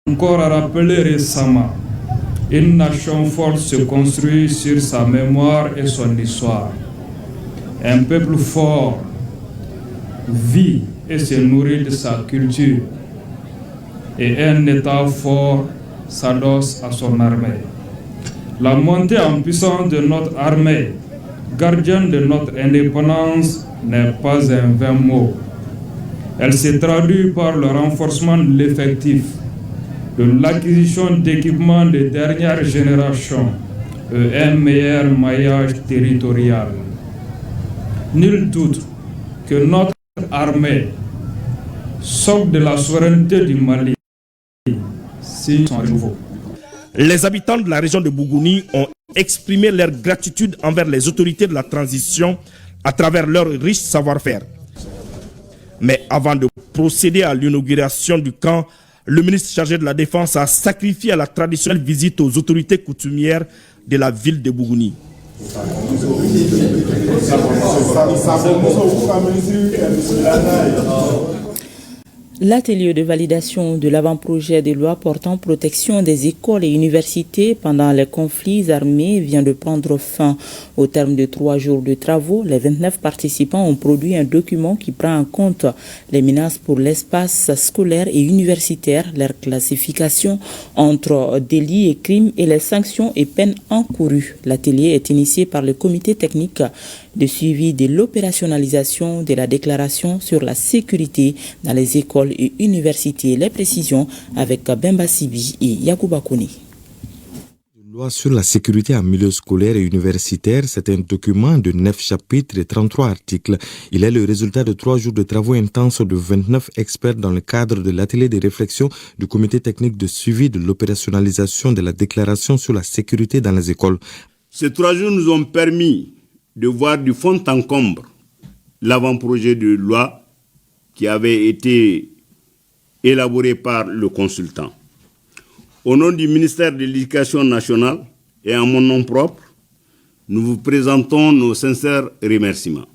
encore rappelé récemment, une nation forte se construit sur sa mémoire et son histoire. Un peuple fort vit et se nourrit de sa culture. Et un État fort s'adosse à son armée. La montée en puissance de notre armée, gardienne de notre indépendance, n'est pas un vain mot. Elle se traduit par le renforcement de l'effectif, de l'acquisition d'équipements de dernière génération et un meilleur maillage territorial. Nul doute que notre armée, socle de la souveraineté du Mali, signe son renouveau. Les habitants de la région de Bougouni ont exprimé leur gratitude envers les autorités de la transition à travers leur riche savoir-faire. Mais avant de procéder à l'inauguration du camp, le ministre chargé de la Défense a sacrifié à la traditionnelle visite aux autorités coutumières de la ville de Bougouni. L'atelier de validation de l'avant-projet de loi portant protection des écoles et universités pendant les conflits armés vient de prendre fin. Au terme de 3 jours de travaux, les 29 participants ont produit un document qui prend en compte les menaces pour l'espace scolaire et universitaire, leur classification entre délits et crimes et les sanctions et peines encourues. L'atelier est initié par le comité technique de suivi de l'opérationnalisation de la déclaration sur la sécurité dans les écoles et universités. Les précisions avec Bemba Sibi et Yacouba Kouni. Loi sur la sécurité en milieu scolaire et universitaire, c'est un document de 9 chapitres et 33 articles. Il est le résultat de 3 jours de travaux intenses de 29 experts dans le cadre de l'atelier de réflexion du comité technique de suivi de l'opérationnalisation de la déclaration sur la sécurité dans les écoles. Ces 3 jours nous ont permis de voir du fond en comble l'avant-projet de loi qui avait été élaboré par le consultant. Au nom du ministère de l'Éducation nationale et en mon nom propre, nous vous présentons nos sincères remerciements.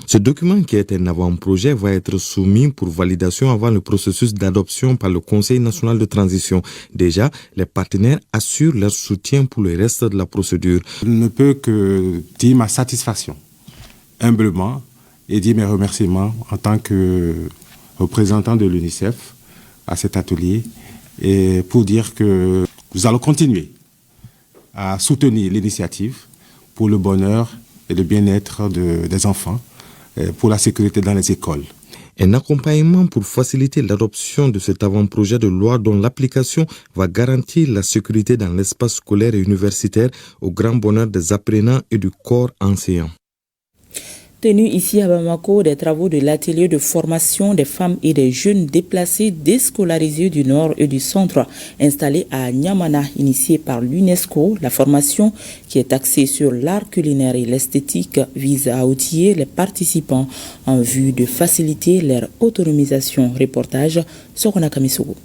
Ce document, qui est un avant-projet, va être soumis pour validation avant le processus d'adoption par le Conseil national de transition. Déjà, les partenaires assurent leur soutien pour le reste de la procédure. Je ne peux que dire ma satisfaction, humblement, et dire mes remerciements en tant que représentant de l'UNICEF à cet atelier, et pour dire que nous allons continuer à soutenir l'initiative pour le bonheur et le bien-être des enfants, pour la sécurité dans les écoles. Un accompagnement pour faciliter l'adoption de cet avant-projet de loi dont l'application va garantir la sécurité dans l'espace scolaire et universitaire au grand bonheur des apprenants et du corps enseignant. Tenu ici à Bamako, des travaux de l'atelier de formation des femmes et des jeunes déplacés déscolarisés du nord et du centre installé à Niamana, initié par l'UNESCO. La formation, qui est axée sur l'art culinaire et l'esthétique, vise à outiller les participants en vue de faciliter leur autonomisation. Reportage Sokona Kamisogo.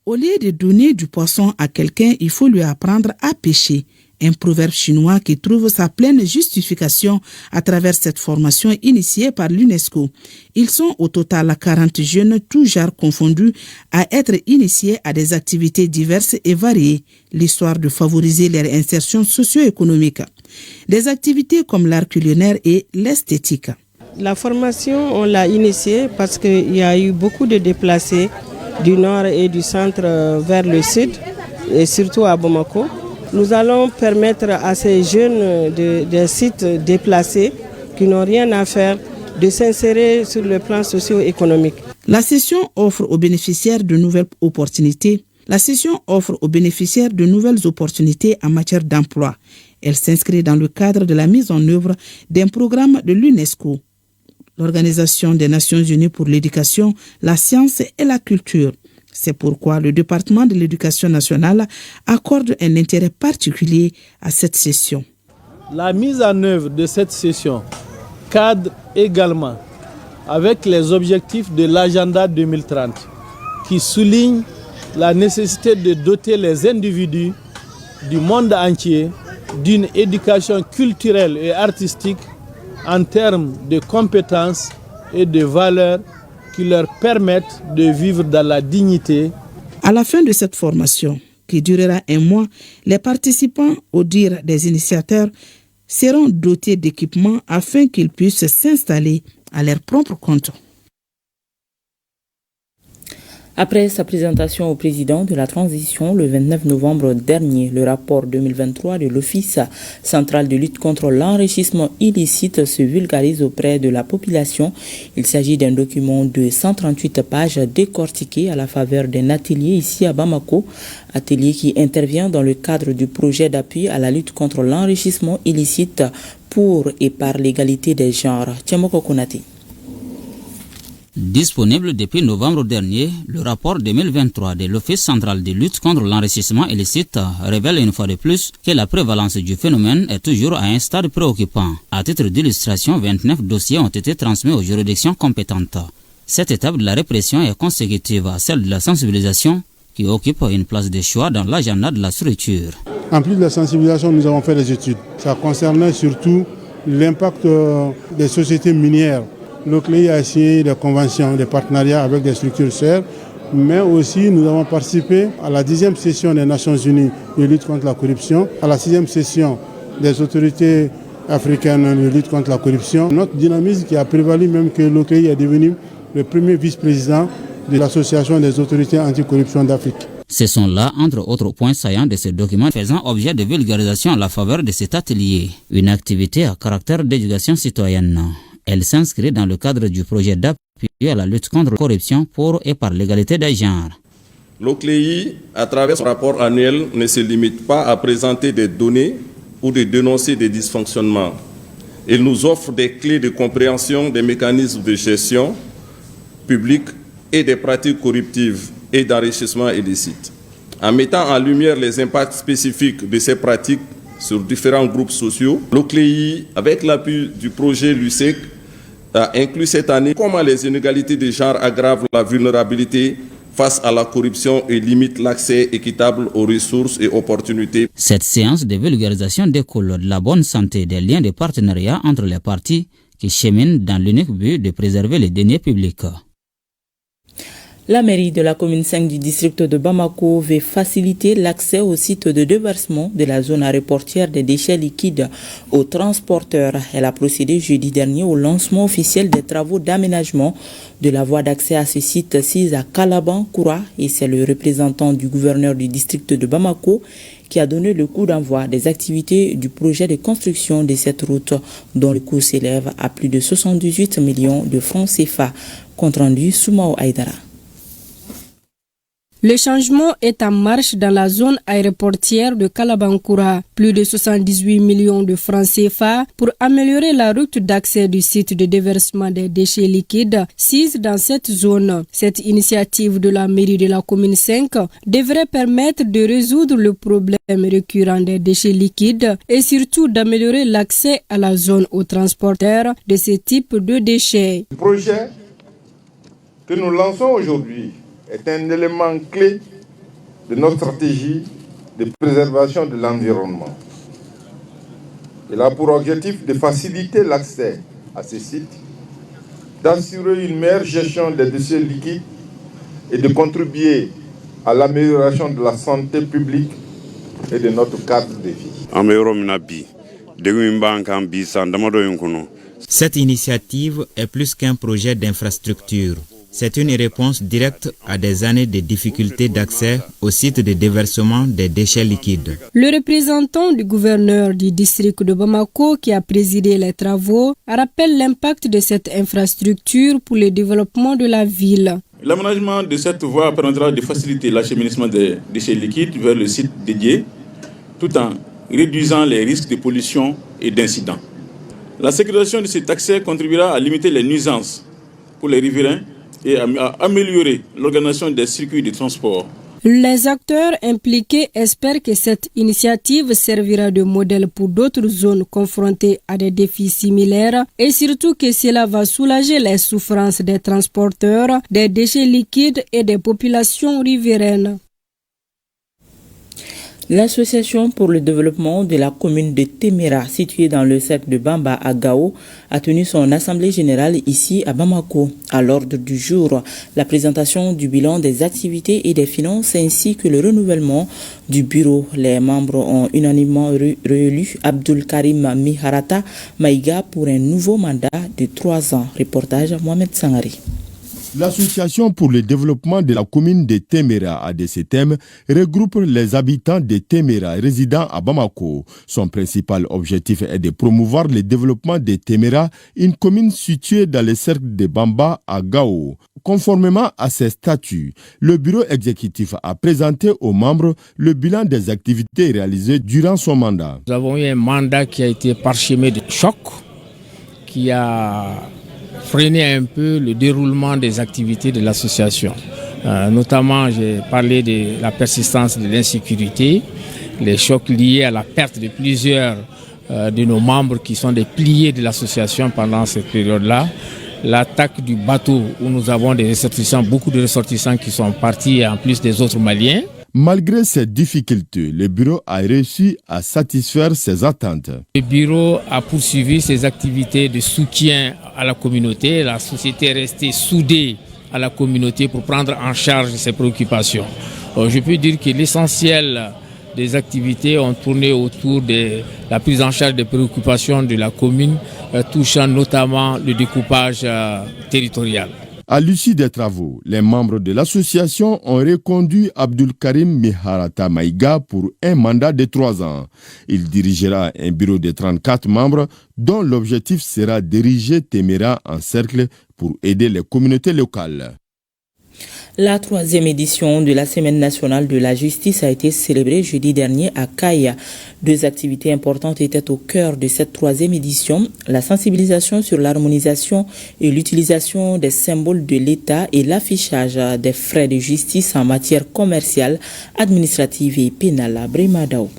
Au lieu de donner du poisson à quelqu'un, il faut lui apprendre à pêcher. Un proverbe chinois qui trouve sa pleine justification à travers cette formation initiée par l'UNESCO. Ils sont au total 40 jeunes, tous genres confondus, à être initiés à des activités diverses et variées, l'histoire de favoriser leur insertion socio-économique. Des activités comme l'art culinaire et l'esthétique. La formation, on l'a initiée parce qu'il y a eu beaucoup de déplacés du nord et du centre vers le sud, et surtout à Bamako. Nous allons permettre à ces jeunes des sites déplacés qui n'ont rien à faire de s'insérer sur le plan socio-économique. La session offre aux bénéficiaires de nouvelles opportunités. En matière d'emploi. Elle s'inscrit dans le cadre de la mise en œuvre d'un programme de l'UNESCO, l'Organisation des Nations Unies pour l'éducation, la science et la culture. C'est pourquoi le département de l'éducation nationale accorde un intérêt particulier à cette session. La mise en œuvre de cette session cadre également avec les objectifs de l'agenda 2030 qui souligne la nécessité de doter les individus du monde entier d'une éducation culturelle et artistique en termes de compétences et de valeurs qui leur permettent de vivre dans la dignité À la fin de cette formation, qui durera 1 mois, les participants, au dire des initiateurs, seront dotés d'équipements afin qu'ils puissent s'installer à leur propre compte. Après sa présentation au président de la transition le 29 novembre dernier, le rapport 2023 de l'Office central de lutte contre l'enrichissement illicite se vulgarise auprès de la population. Il s'agit d'un document de 138 pages décortiqué à la faveur d'un atelier ici à Bamako, atelier qui intervient dans le cadre du projet d'appui à la lutte contre l'enrichissement illicite pour et par l'égalité des genres. Tchemoko Konati. Disponible depuis novembre dernier, le rapport 2023 de l'Office central de lutte contre l'enrichissement illicite révèle une fois de plus que la prévalence du phénomène est toujours à un stade préoccupant. À titre d'illustration, 29 dossiers ont été transmis aux juridictions compétentes. Cette étape de la répression est consécutive à celle de la sensibilisation qui occupe une place de choix dans l'agenda de la structure. En plus de la sensibilisation, nous avons fait des études. Ça concernait surtout l'impact des sociétés minières. Le CLEI a signé des conventions, des partenariats avec des structures sœurs, mais aussi nous avons participé à la 10e session des Nations Unies de lutte contre la corruption, à la 6e session des autorités africaines de lutte contre la corruption. Notre dynamisme qui a prévalu même que le CLEI est devenu le premier vice-président de l'Association des autorités anticorruption d'Afrique. Ce sont là, entre autres points saillants de ce document faisant objet de vulgarisation à la faveur de cet atelier, une activité à caractère d'éducation citoyenne. Elle s'inscrit dans le cadre du projet d'appui à la lutte contre la corruption pour et par l'égalité des genres. L'OCLEI, à travers son rapport annuel, ne se limite pas à présenter des données ou de dénoncer des dysfonctionnements. Il nous offre des clés de compréhension des mécanismes de gestion publique et des pratiques corruptives et d'enrichissement illicite. En mettant en lumière les impacts spécifiques de ces pratiques sur différents groupes sociaux, l'OCLEI, avec l'appui du projet LUSEC, a inclus cette année comment les inégalités de genre aggravent la vulnérabilité face à la corruption et limitent l'accès équitable aux ressources et opportunités. Cette séance de vulgarisation découle de la bonne santé des liens de partenariat entre les parties qui cheminent dans l'unique but de préserver les deniers publics. La mairie de la commune 5 du district de Bamako veut faciliter l'accès au site de déversement de la zone aéroportière des déchets liquides aux transporteurs. Elle a procédé jeudi dernier au lancement officiel des travaux d'aménagement de la voie d'accès à ce site sise à Kalaban-Koura, et c'est le représentant du gouverneur du district de Bamako qui a donné le coup d'envoi des activités du projet de construction de cette route dont le coût s'élève à plus de 78 millions de francs CFA. Compte rendu Soumao Aïdara. Le changement est en marche dans la zone aéroportière de Kalaban-Koura. Plus de 78 millions de francs CFA pour améliorer la route d'accès du site de déversement des déchets liquides sise dans cette zone. Cette initiative de la mairie de la commune 5 devrait permettre de résoudre le problème récurrent des déchets liquides et surtout d'améliorer l'accès à la zone aux transporteurs de ce type de déchets. Le projet que nous lançons aujourd'hui est un élément clé de notre stratégie de préservation de l'environnement. Il a pour objectif de faciliter l'accès à ces sites, d'assurer une meilleure gestion des déchets liquides et de contribuer à l'amélioration de la santé publique et de notre cadre de vie. Cette initiative est plus qu'un projet d'infrastructure. C'est une réponse directe à des années de difficultés d'accès au site de déversement des déchets liquides. Le représentant du gouverneur du district de Bamako qui a présidé les travaux rappelle l'impact de cette infrastructure pour le développement de la ville. L'aménagement de cette voie permettra de faciliter l'acheminement des déchets liquides vers le site dédié, tout en réduisant les risques de pollution et d'incidents. La sécurisation de cet accès contribuera à limiter les nuisances pour les riverains et à améliorer l'organisation des circuits de transport. Les acteurs impliqués espèrent que cette initiative servira de modèle pour d'autres zones confrontées à des défis similaires et surtout que cela va soulager les souffrances des transporteurs, des déchets liquides et des populations riveraines. L'association pour le développement de la commune de Téméra, située dans le cercle de Bamba à Gao, a tenu son assemblée générale ici à Bamako. À l'ordre du jour, la présentation du bilan des activités et des finances ainsi que le renouvellement du bureau. Les membres ont unanimement réélu Abdul Karim Miharata Maïga pour un nouveau mandat de 3 ans. Reportage Mohamed Sangari. L'Association pour le développement de la commune de Téméra, ADCTM, regroupe les habitants de Téméra résidant à Bamako. Son principal objectif est de promouvoir le développement de Téméra, une commune située dans le cercle de Bamba à Gao. Conformément à ses statuts, le bureau exécutif a présenté aux membres le bilan des activités réalisées durant son mandat. Nous avons eu un mandat qui a été parsemé de chocs, qui a freiner un peu le déroulement des activités de l'association. Notamment, j'ai parlé de la persistance de l'insécurité, les chocs liés à la perte de plusieurs de nos membres qui sont des piliers de l'association pendant cette période-là, l'attaque du bateau où nous avons des ressortissants, beaucoup de ressortissants qui sont partis en plus des autres Maliens. Malgré ces difficultés, le bureau a réussi à satisfaire ses attentes. Le bureau a poursuivi ses activités de soutien à la communauté. La société est restée soudée à la communauté pour prendre en charge ses préoccupations. Je peux dire que l'essentiel des activités ont tourné autour de la prise en charge des préoccupations de la commune, touchant notamment le découpage territorial. À l'issue des travaux, les membres de l'association ont reconduit Abdul Karim Miharata Maïga pour un mandat de 3 ans. Il dirigera un bureau de 34 membres dont l'objectif sera d'ériger Téméra en cercle pour aider les communautés locales. La 3e édition de la Semaine nationale de la justice a été célébrée jeudi dernier à Kaya. 2 activités importantes étaient au cœur de cette 3e édition, la sensibilisation sur l'harmonisation et l'utilisation des symboles de l'État et l'affichage des frais de justice en matière commerciale, administrative et pénale à Bremadao.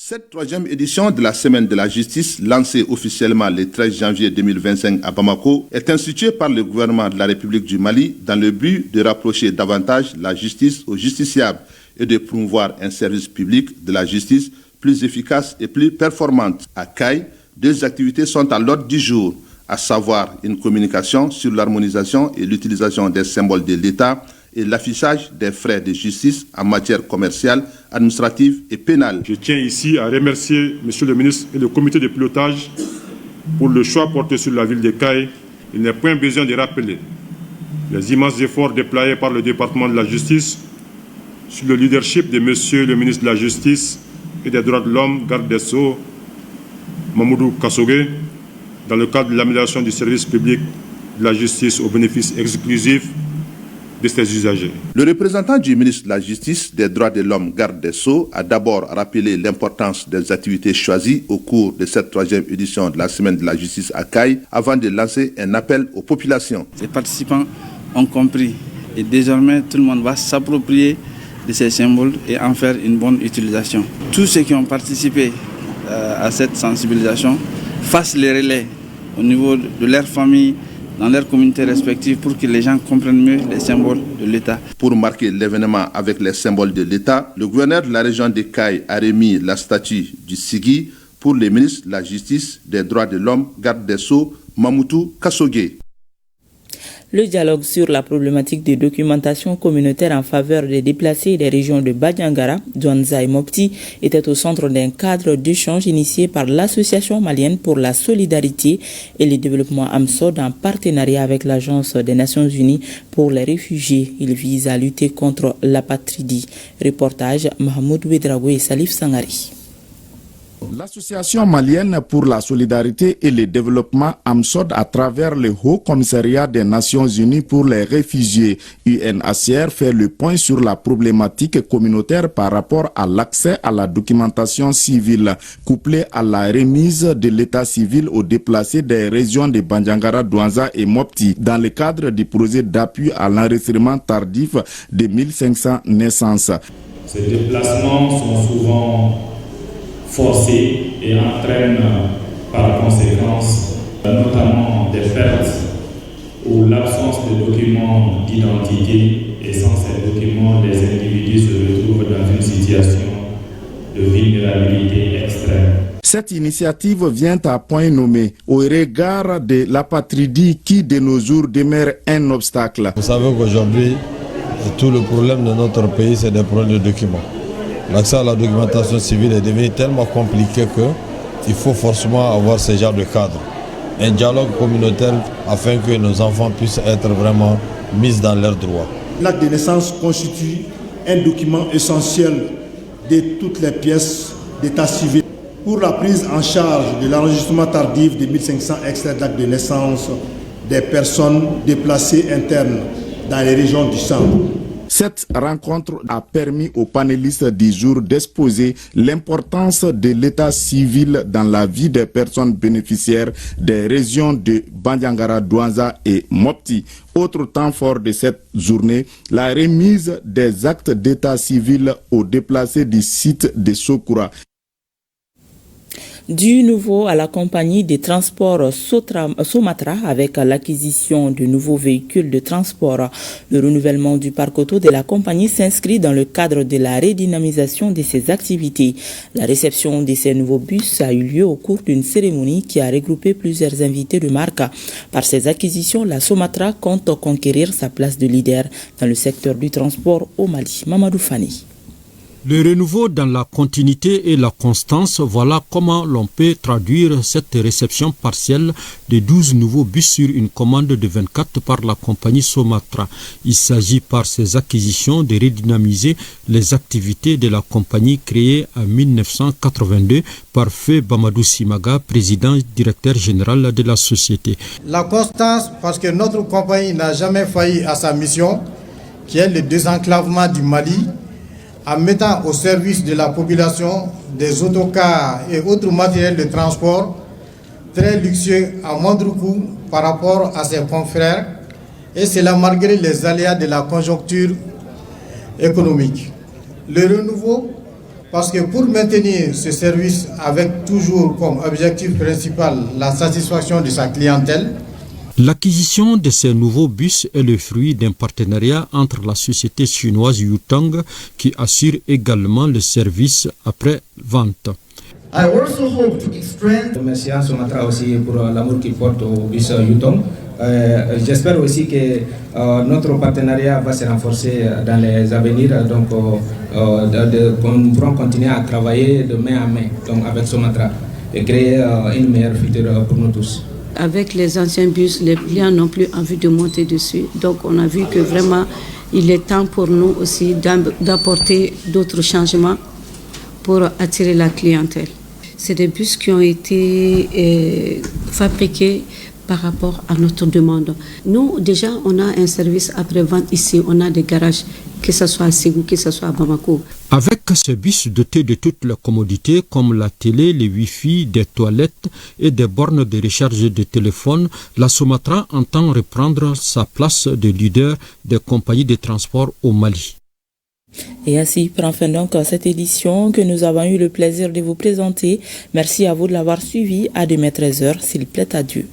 Cette 3e édition de la Semaine de la Justice, lancée officiellement le 13 janvier 2025 à Bamako, est instituée par le gouvernement de la République du Mali dans le but de rapprocher davantage la justice aux justiciables et de promouvoir un service public de la justice plus efficace et plus performante. À Kay, 2 activités sont à l'ordre du jour, à savoir une communication sur l'harmonisation et l'utilisation des symboles de l'État et l'affichage des frais de justice en matière commerciale, administrative et pénale. Je tiens ici à remercier Monsieur le ministre et le comité de pilotage pour le choix porté sur la ville de Kay. Il n'est point besoin de rappeler les immenses efforts déployés par le département de la justice sous le leadership de Monsieur le ministre de la Justice et des droits de l'homme, garde des Sceaux, Mamoudou Kassogué, dans le cadre de l'amélioration du service public de la justice au bénéfice exclusif de ses usagers. Le représentant du ministre de la Justice, des droits de l'homme, garde des Sceaux, a d'abord rappelé l'importance des activités choisies au cours de cette 3e édition de la Semaine de la Justice à Kay, avant de lancer un appel aux populations. Les participants ont compris et désormais tout le monde va s'approprier de ces symboles et en faire une bonne utilisation. Tous ceux qui ont participé à cette sensibilisation fassent les relais au niveau de leur famille, dans leurs communautés respectives pour que les gens comprennent mieux les symboles de l'État. Pour marquer l'événement avec les symboles de l'État, le gouverneur de la région de Kay a remis la statue du Sigui pour les ministres de la Justice, des droits de l'homme, garde des Sceaux, Mamoudou Kassogué. Le dialogue sur la problématique de documentation communautaire en faveur des déplacés des régions de Badiangara, Douanza et Mopti était au centre d'un cadre d'échange initié par l'Association malienne pour la solidarité et le développement AMSOD en partenariat avec l'Agence des Nations Unies pour les réfugiés. Il vise à lutter contre l'apatridie. Reportage Mahmoud Ouedraoui et Salif Sangari. L'Association malienne pour la solidarité et le développement AMSOD à travers le Haut Commissariat des Nations Unies pour les réfugiés UNHCR fait le point sur la problématique communautaire par rapport à l'accès à la documentation civile, couplée à la remise de l'état civil aux déplacés des régions de Bandiangara, Douanza et Mopti dans le cadre du projet d'appui à l'enregistrement tardif de 1500 naissances. Ces déplacements sont souvent forcés et entraînent par conséquence notamment des pertes ou l'absence de documents d'identité, et sans ces documents, les individus se retrouvent dans une situation de vulnérabilité extrême. Cette initiative vient à point nommé au regard de l'apatridie qui de nos jours demeure un obstacle. Vous savez qu'aujourd'hui, tout le problème de notre pays, c'est des problèmes de documents. L'accès à la documentation civile est devenu tellement compliqué qu'il faut forcément avoir ce genre de cadre. Un dialogue communautaire afin que nos enfants puissent être vraiment mis dans leurs droits. L'acte de naissance constitue un document essentiel de toutes les pièces d'état civil pour la prise en charge de l'enregistrement tardif de 1500 extraits d'actes de naissance des personnes déplacées internes dans les régions du centre. Cette rencontre a permis aux panélistes du jour d'exposer l'importance de l'état civil dans la vie des personnes bénéficiaires des régions de Bandiangara, Douanza et Mopti. Autre temps fort de cette journée, la remise des actes d'état civil aux déplacés du site de Sokura. Du nouveau à la compagnie des transports Somatra avec l'acquisition de nouveaux véhicules de transport. Le renouvellement du parc auto de la compagnie s'inscrit dans le cadre de la redynamisation de ses activités. La réception de ces nouveaux bus a eu lieu au cours d'une cérémonie qui a regroupé plusieurs invités de marque. Par ces acquisitions, la Somatra compte conquérir sa place de leader dans le secteur du transport au Mali. Mamadou Fani. Le renouveau dans la continuité et la constance, voilà comment l'on peut traduire cette réception partielle de 12 nouveaux bus sur une commande de 24 par la compagnie Somatra. Il s'agit par ces acquisitions de redynamiser les activités de la compagnie créée en 1982 par Feu Bamadou Simaga, président directeur général de la société. La constance parce que notre compagnie n'a jamais failli à sa mission, qui est le désenclavement du Mali, en mettant au service de la population des autocars et autres matériels de transport très luxueux à moindre coût par rapport à ses confrères, et cela malgré les aléas de la conjoncture économique. Le renouveau, parce que pour maintenir ce service avec toujours comme objectif principal la satisfaction de sa clientèle, l'acquisition de ces nouveaux bus est le fruit d'un partenariat entre la société chinoise Yutong qui assure également le service après-vente. I also hope to extend. Merci à Somatra aussi pour l'amour qu'il porte au bus Yutong. J'espère aussi que notre partenariat va se renforcer dans les avenirs, donc nous pourrons continuer à travailler de main à main donc avec Somatra et créer une meilleure future pour nous tous. Avec les anciens bus, les clients n'ont plus envie de monter dessus. Donc on a vu que vraiment, il est temps pour nous aussi d'apporter d'autres changements pour attirer la clientèle. C'est des bus qui ont été fabriqués par rapport à notre demande. Nous, déjà, on a un service après-vente ici. On a des garages, que ce soit à Ségou, que ce soit à Bamako. Avec ce bus doté de toutes les commodités comme la télé, le Wi-Fi, des toilettes et des bornes de recharge de téléphone, la Somatra entend reprendre sa place de leader des compagnies de transport au Mali. Et ainsi prend fin donc cette édition que nous avons eu le plaisir de vous présenter. Merci à vous de l'avoir suivi. À demain 13h, s'il plaît à Dieu.